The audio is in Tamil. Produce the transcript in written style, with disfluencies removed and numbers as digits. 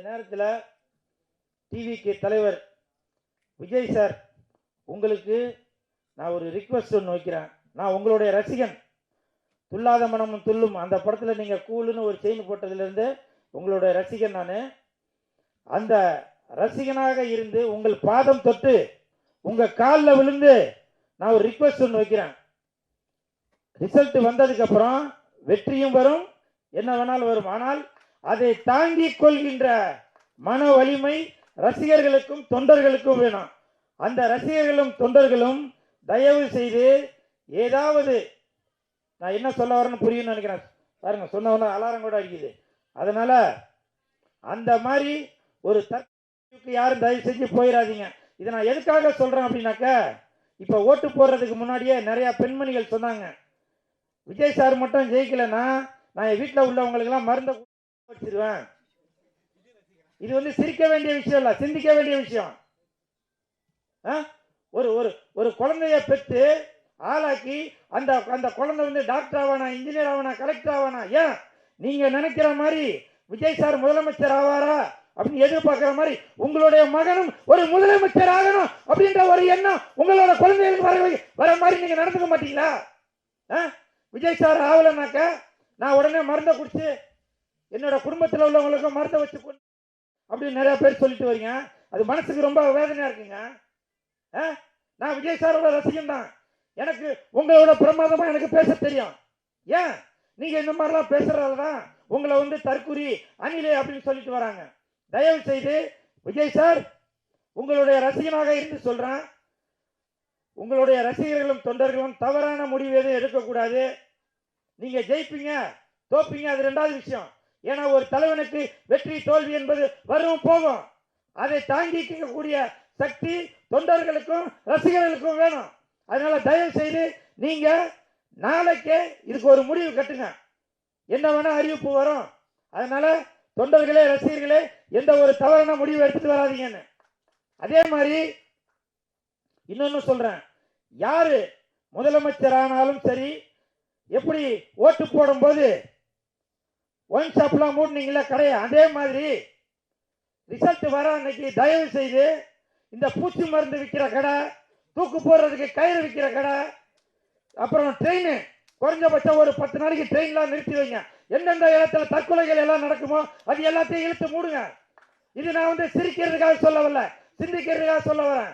நேரத்தில் டிவிக்கு தலைவர் விஜய் சார், உங்களுக்கு நான் ஒரு ரிக்வெஸ்ட் ஒன்று வைக்கிறேன். நான் உங்களுடைய ரசிகன். துல்லாத மனமும் துள்ளும் அந்த படத்தில் நீங்கள் கூலுன்னு ஒரு செயின் போட்டதுலேருந்து உங்களுடைய ரசிகன் நான். அந்த ரசிகனாக இருந்து உங்கள் பாதம் தொட்டு உங்கள் காலில் விழுந்து நான் ஒரு ரிக்வெஸ்ட் ஒன்று வைக்கிறேன். ரிசல்ட் வந்ததுக்கப்புறம் வெற்றியும் வரும், என்ன வேணாலும் வரும். ஆனால் அதை தாங்கிக் கொள்கின்ற மன வலிமை ரசிகர்களுக்கும் தொண்டர்களுக்கும் வேணும். அந்த ரசிகர்களும் தொண்டர்களும் தயவு செய்து ஏதாவது, நான் என்ன சொல்ல வரேன்னு புரியும்னு நினைக்கிறேன். பாருங்க, சொன்ன அலாரம் கூட அடிக்குது. அதனால அந்த மாதிரி ஒரு தற்கொலைக்கு யாரும் தயவு செஞ்சு போயிடாதீங்க. இதை நான் எதுக்காக சொல்றேன் அப்படின்னாக்க, இப்ப ஓட்டு போடுறதுக்கு முன்னாடியே நிறைய பெண்மணிகள் சொன்னாங்க, விஜய் சார் மட்டும் ஜெயிக்கலன்னா நான் என் வீட்டில் உள்ளவங்களுக்கெல்லாம் மருந்த வச்சிருவேன். இது சிரிக்க வேண்டிய விஷயம் இல்ல, சிந்திக்க வேண்டிய விஷயம். ஒரு ஒரு ஒரு குழந்தைய பெற்று ஆளாக்கி அந்த அந்த குழந்தை டாக்டர் ஆவானா, இன்ஜினியர் ஆவானா, கலெக்டர் ஆவானா? ஏன் நீங்க நினைக்கிற மாதிரி விஜய் சார் முதலமைச்சர் ஆவாரா அப்படின்னு எதிர்பார்க்கிற மாதிரி உங்களுடைய மகனும் ஒரு முதலமைச்சர் ஆகணும் அப்படின்ற ஒரு எண்ணம் உங்களோட குழந்தைகளுக்கு வர மாதிரி நீங்க நடந்துக்க மாட்டீங்களா? விஜய் சார் ஆகலனாக்க நான் உடனே மருந்தை குடிச்சு என்னோட குடும்பத்தில் உள்ளவங்களுக்கு மருந்தை வச்சு அப்படின்னு நிறைய பேர் சொல்லிட்டு வரீங்க. அது மனசுக்கு ரொம்ப வேதனையா இருக்குங்க. நான் விஜய் சாரோட ரசிகன் தான். எனக்கு உங்களோட பிரமாதமா எனக்கு பேச தெரியும். ஏன் நீங்க இந்த மாதிரிலாம் பேசுறதுதான் உங்களை தற்குறி அணிலே அப்படின்னு சொல்லிட்டு வராங்க. தயவு செய்து விஜய் சார், உங்களுடைய ரசிகனாக இருந்து சொல்றேன், உங்களுடைய ரசிகர்களும் தொண்டர்களும் தவறான முடிவு எதுவும் எடுக்கக்கூடாது. நீங்க ஜெயிப்பீங்க தோப்பீங்க, அது ரெண்டாவது விஷயம். ஏன்னா ஒரு தலைவனுக்கு வெற்றி தோல்வி என்பது வரும் போகும். அதை தாங்கிக்கக்கூடிய சக்தி தொண்டர்களுக்கும் ரசிகர்களுக்கும் வேணும். அதனால தயவு செய்து நீங்க நாளைக்கே இதுக்கு ஒரு முடிவு கட்டுங்க. என்ன வேணா அறிவிப்பு வரும். அதனால தொண்டர்களே ரசிகர்களே எந்த ஒரு தவறான முடிவு எடுத்துட்டு வராதீங்கன்னு. அதே மாதிரி இன்னொன்னு சொல்றேன், யாரு முதலமைச்சர் ஆனாலும் சரி, எப்படி ஓட்டு போடும் போது ஒயின் ஷாப்லாம் மூடினீங்களா கடையா, அதே மாதிரி ரிசல்ட் வர அன்னைக்கு தயவு செய்து இந்த பூச்சி மருந்து விற்கிற கடை, தூக்கு போடுறதுக்கு கயிறு விற்கிற கடை, அப்புறம் ட்ரெயின் குறைஞ்சபட்சம் ஒரு 10 நாளைக்கு ட்ரெயின்லாம் நிறுத்தி வைங்க. எந்தெந்த இடத்துல தற்கொலைகள் எல்லாம் நடக்குமோ அது எல்லாத்தையும் இழுத்து மூடுங்க. இது நான் சிரிக்கிறதுக்காக சொல்ல வரல, சிந்திக்கிறதுக்காக சொல்ல வரேன்.